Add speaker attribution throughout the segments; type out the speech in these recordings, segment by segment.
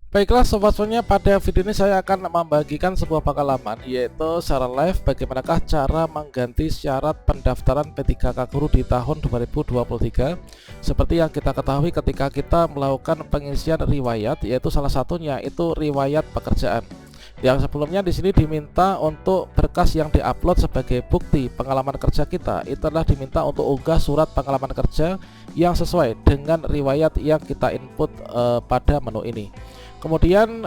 Speaker 1: Baiklah sobat semuanya, pada video ini saya akan membagikan sebuah pengalaman, yaitu secara live bagaimanakah cara mengganti syarat pendaftaran P3K Guru di tahun 2023. Seperti yang kita ketahui ketika kita melakukan pengisian riwayat, yaitu salah satunya itu riwayat pekerjaan. Yang sebelumnya di sini diminta untuk berkas yang diupload sebagai bukti pengalaman kerja kita, itu adalah diminta untuk unggah surat pengalaman kerja yang sesuai dengan riwayat yang kita input pada menu ini. Kemudian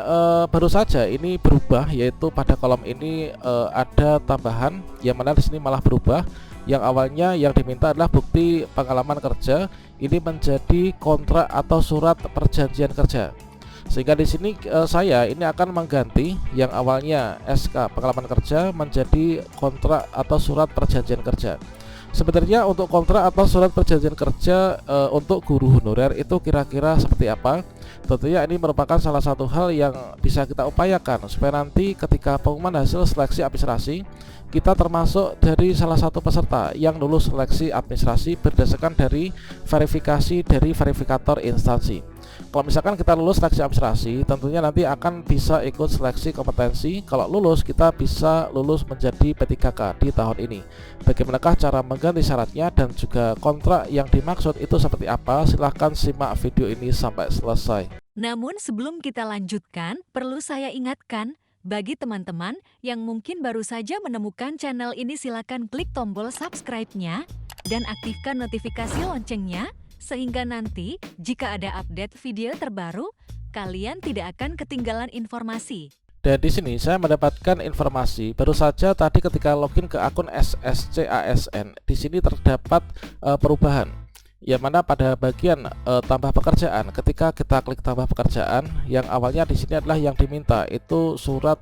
Speaker 1: baru saja ini berubah, yaitu pada kolom ini ada tambahan yang mana di sini malah berubah. Yang awalnya yang diminta adalah bukti pengalaman kerja, ini menjadi kontrak atau surat perjanjian kerja. Sehingga di sini saya ini akan mengganti yang awalnya SK pengalaman kerja menjadi kontrak atau surat perjanjian kerja. Sebenarnya untuk kontrak atau surat perjanjian kerja untuk guru honorer itu kira-kira seperti apa? Tentunya ini merupakan salah satu hal yang bisa kita upayakan supaya nanti ketika pengumuman hasil seleksi administrasi, kita termasuk dari salah satu peserta yang lulus seleksi administrasi berdasarkan dari verifikasi dari verifikator instansi. Kalau misalkan kita lulus seleksi administrasi, tentunya nanti akan bisa ikut seleksi kompetensi. Kalau lulus, kita bisa lulus menjadi P3K di tahun ini. Bagaimanakah cara mengganti syaratnya dan juga kontrak yang dimaksud itu seperti apa? Silahkan simak video ini sampai selesai.
Speaker 2: Namun sebelum kita lanjutkan, perlu saya ingatkan, bagi teman-teman yang mungkin baru saja menemukan channel ini, silakan klik tombol subscribe-nya dan aktifkan notifikasi loncengnya, sehingga nanti jika ada update video terbaru, kalian tidak akan ketinggalan informasi.
Speaker 1: Dan di sini saya mendapatkan informasi baru saja tadi ketika login ke akun SSCASN. Di sini terdapat perubahan, yang mana pada bagian tambah pekerjaan, ketika kita klik tambah pekerjaan, yang awalnya di sini adalah yang diminta itu surat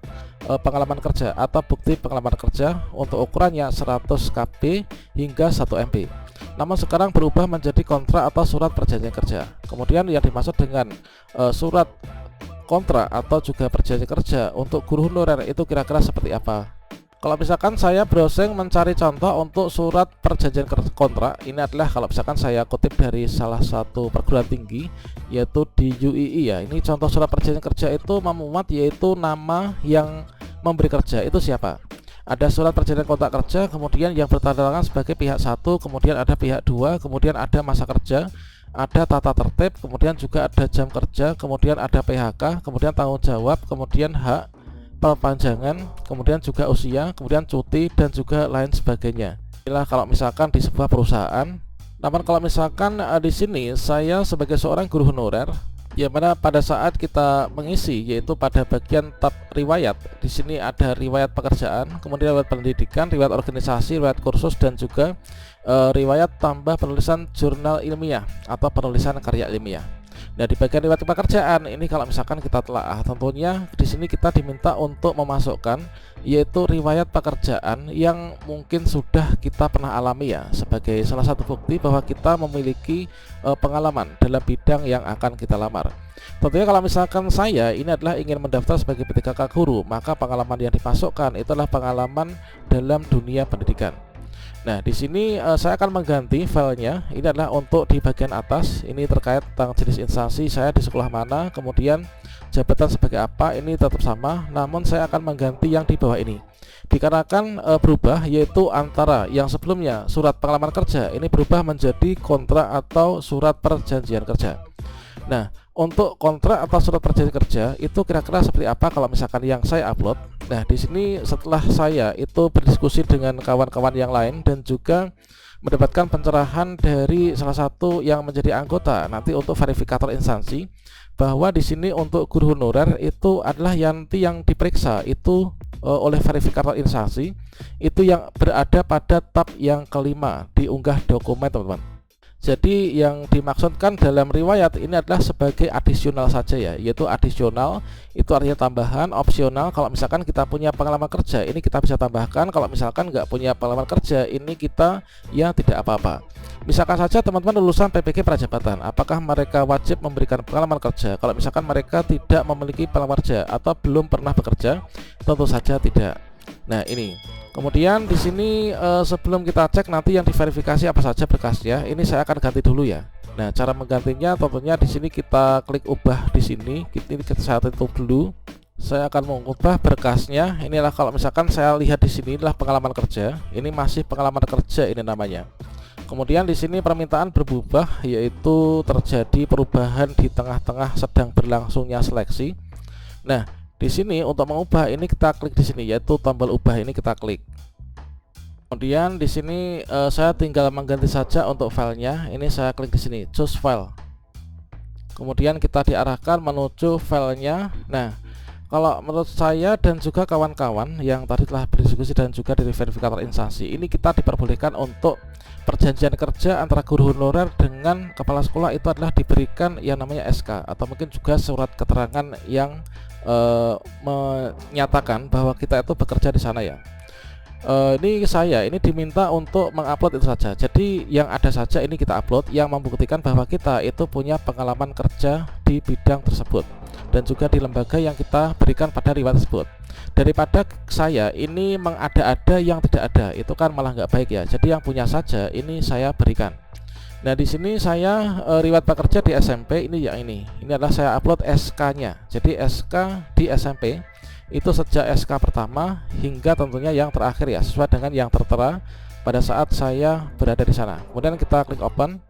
Speaker 1: pengalaman kerja atau bukti pengalaman kerja untuk ukurannya 100 KB hingga 1 MB. Namun sekarang berubah menjadi kontrak atau surat perjanjian kerja. Kemudian yang dimaksud dengan surat kontrak atau juga perjanjian kerja untuk guru honorer itu kira-kira seperti apa? Kalau misalkan saya browsing mencari contoh untuk surat perjanjian kontrak, ini adalah kalau misalkan saya kutip dari salah satu perguruan tinggi yaitu di UII ya. Ini contoh surat perjanjian kerja itu memuat yaitu nama yang memberi kerja itu siapa. Ada surat perjanjian kontrak kerja, kemudian yang bertanda tangan sebagai pihak 1, kemudian ada pihak 2, kemudian ada masa kerja, ada tata tertib, kemudian juga ada jam kerja, kemudian ada PHK, kemudian tanggung jawab, kemudian hak perpanjangan, kemudian juga usia, kemudian cuti, dan juga lain sebagainya. Inilah kalau misalkan di sebuah perusahaan. Namun kalau misalkan di sini saya sebagai seorang guru honorer, yang mana pada saat kita mengisi yaitu pada bagian tab riwayat, di sini ada riwayat pekerjaan, kemudian riwayat pendidikan, riwayat organisasi, riwayat kursus, dan juga riwayat tambah penulisan jurnal ilmiah atau penulisan karya ilmiah. Nah, di bagian riwayat pekerjaan ini kalau misalkan kita telaah, tentunya di sini kita diminta untuk memasukkan yaitu riwayat pekerjaan yang mungkin sudah kita pernah alami ya, sebagai salah satu bukti bahwa kita memiliki pengalaman dalam bidang yang akan kita lamar. Tentunya kalau misalkan saya ini adalah ingin mendaftar sebagai P3K Guru, maka pengalaman yang dimasukkan itu adalah pengalaman dalam dunia pendidikan. Nah, di sini saya akan mengganti filenya. Ini adalah untuk di bagian atas. Ini terkait tentang jenis instansi saya di sekolah mana, kemudian jabatan sebagai apa, ini tetap sama. Namun saya akan mengganti yang di bawah ini. Dikarenakan berubah, yaitu antara yang sebelumnya surat pengalaman kerja ini berubah menjadi kontrak atau surat perjanjian kerja. Nah, untuk kontrak atau surat perjanjian kerja itu kira-kira seperti apa kalau misalkan yang saya upload. Nah, di sini setelah saya itu berdiskusi dengan kawan-kawan yang lain dan juga mendapatkan pencerahan dari salah satu yang menjadi anggota nanti untuk verifikator instansi, bahwa di sini untuk guru honorer itu adalah nanti yang diperiksa itu oleh verifikator instansi itu yang berada pada tab yang kelima di unggah dokumen, teman-teman. Jadi yang dimaksudkan dalam riwayat ini adalah sebagai adisional saja ya, yaitu adisional itu artinya tambahan, opsional. Kalau misalkan kita punya pengalaman kerja ini kita bisa tambahkan, kalau misalkan nggak punya pengalaman kerja ini kita ya tidak apa-apa. Misalkan saja teman-teman lulusan PPG Prajabatan, apakah mereka wajib memberikan pengalaman kerja? Kalau misalkan mereka tidak memiliki pengalaman kerja atau belum pernah bekerja, tentu saja tidak. Nah, ini. Kemudian di sini sebelum kita cek nanti yang diverifikasi apa saja berkasnya, ini saya akan ganti dulu ya. Nah, cara menggantinya tentunya di sini kita klik ubah di sini. Ini saya tutup dulu. Saya akan mengubah berkasnya. Inilah kalau misalkan saya lihat di sini adalah pengalaman kerja. Ini masih pengalaman kerja ini namanya. Kemudian di sini permintaan berubah, yaitu terjadi perubahan di tengah-tengah sedang berlangsungnya seleksi. Nah, di sini untuk mengubah ini kita klik di sini, yaitu tombol ubah ini kita klik. Kemudian di sini saya tinggal mengganti saja untuk filenya. Ini saya klik di sini choose file. Kemudian kita diarahkan menuju filenya. Nah, kalau menurut saya dan juga kawan-kawan yang tadi telah berdiskusi dan juga dari verifikator instansi, ini kita diperbolehkan untuk perjanjian kerja antara guru honorer dengan kepala sekolah itu adalah diberikan yang namanya SK atau mungkin juga surat keterangan yang menyatakan bahwa kita itu bekerja di sana ya. Ini saya ini diminta untuk mengupload itu saja. Jadi yang ada saja ini kita upload yang membuktikan bahwa kita itu punya pengalaman kerja di bidang tersebut dan juga di lembaga yang kita berikan pada riwayat tersebut. Daripada saya ini mengada-ada yang tidak ada, itu kan malah nggak baik ya. Jadi yang punya saja ini saya berikan. Nah, di sini saya riwayat pekerja di SMP ini yang ini. Ini adalah saya upload SK-nya. Jadi SK di SMP itu sejak SK pertama hingga tentunya yang terakhir ya, sesuai dengan yang tertera pada saat saya berada di sana. Kemudian kita klik open.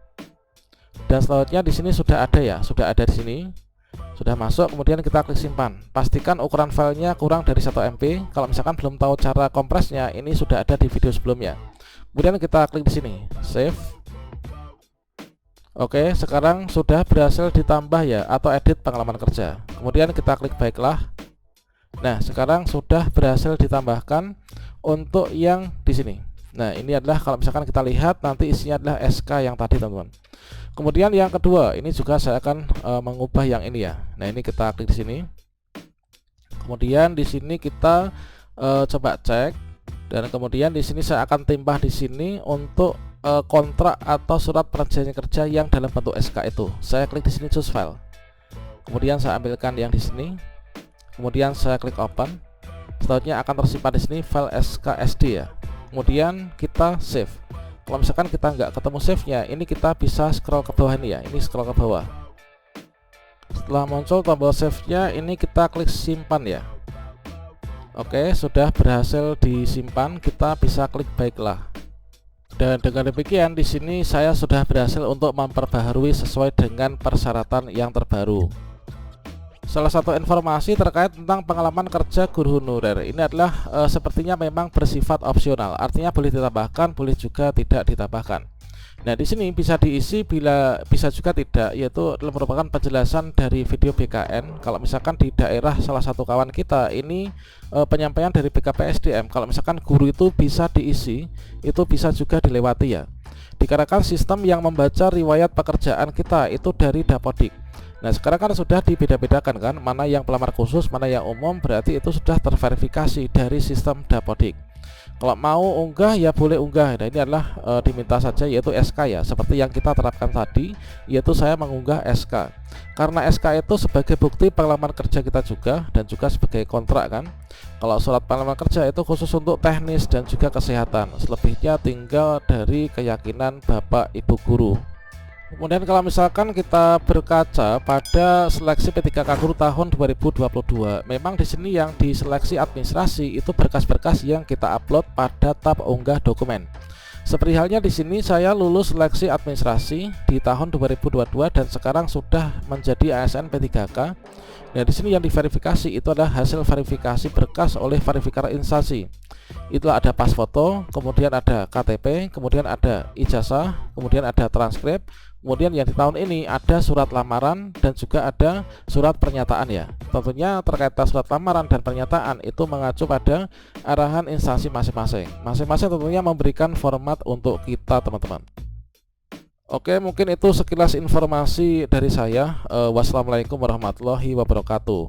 Speaker 1: Dan selanjutnya di sini sudah ada ya, sudah ada di sini. Sudah masuk, kemudian kita klik simpan. Pastikan ukuran filenya kurang dari 1 MB. Kalau misalkan belum tahu cara kompresnya, ini sudah ada di video sebelumnya. Kemudian kita klik di sini, save. Oke, sekarang sudah berhasil ditambah ya atau edit pengalaman kerja. Kemudian kita klik baiklah. Nah, sekarang sudah berhasil ditambahkan untuk yang di sini. Nah, ini adalah kalau misalkan kita lihat nanti isinya adalah SK yang tadi, teman-teman. Kemudian yang kedua, ini juga saya akan mengubah yang ini ya. Nah, ini kita klik di sini. Kemudian di sini kita coba cek dan kemudian di sini saya akan timbah di sini untuk kontrak atau surat perjanjian kerja yang dalam bentuk SK itu. Saya klik di sini choose file. Kemudian saya ambilkan yang di sini. Kemudian saya klik open. Selanjutnya akan tersimpan di sini file SKSD ya. Kemudian kita save. Kalau misalkan kita nggak ketemu save-nya, ini kita bisa scroll ke bawah ini ya. Ini scroll ke bawah. Setelah muncul tombol save-nya, ini kita klik simpan ya. Oke, sudah berhasil disimpan. Kita bisa klik baiklah. Dan dengan demikian di sini saya sudah berhasil untuk memperbaharui sesuai dengan persyaratan yang terbaru. Salah satu informasi terkait tentang pengalaman kerja guru honorer ini adalah sepertinya memang bersifat opsional. Artinya boleh ditambahkan, boleh juga tidak ditambahkan. Nah, di sini bisa diisi bisa juga tidak, yaitu merupakan penjelasan dari video BKN. Kalau misalkan di daerah salah satu kawan kita ini penyampaian dari BKPSDM, kalau misalkan guru itu bisa diisi, itu bisa juga dilewati ya. Dikarenakan sistem yang membaca riwayat pekerjaan kita itu dari Dapodik. Nah, sekarang kan sudah dibeda-bedakan kan, mana yang pelamar khusus, mana yang umum, berarti itu sudah terverifikasi dari sistem Dapodik. Kalau mau unggah ya boleh unggah. Nah, ini adalah diminta saja yaitu SK ya, seperti yang kita terapkan tadi, yaitu saya mengunggah SK. Karena SK itu sebagai bukti pengalaman kerja kita juga dan juga sebagai kontrak kan. Kalau surat pengalaman kerja itu khusus untuk teknis dan juga kesehatan. Selebihnya tinggal dari keyakinan Bapak Ibu guru. Kemudian kalau misalkan kita berkaca pada seleksi P3K Guru tahun 2022, memang di sini yang diseleksi administrasi itu berkas-berkas yang kita upload pada tab unggah dokumen. Seperti halnya di sini saya lulus seleksi administrasi di tahun 2022 dan sekarang sudah menjadi ASN P3K. Nah, di sini yang diverifikasi itu adalah hasil verifikasi berkas oleh verifikator instansi. Itulah ada pas foto, kemudian ada KTP, kemudian ada ijazah, kemudian ada transkrip. Kemudian yang di tahun ini ada surat lamaran dan juga ada surat pernyataan ya. Tentunya terkait surat lamaran dan pernyataan itu mengacu pada arahan instansi masing-masing. Masing-masing tentunya memberikan format untuk kita, teman-teman. Oke, mungkin itu sekilas informasi dari saya. Wassalamualaikum warahmatullahi wabarakatuh.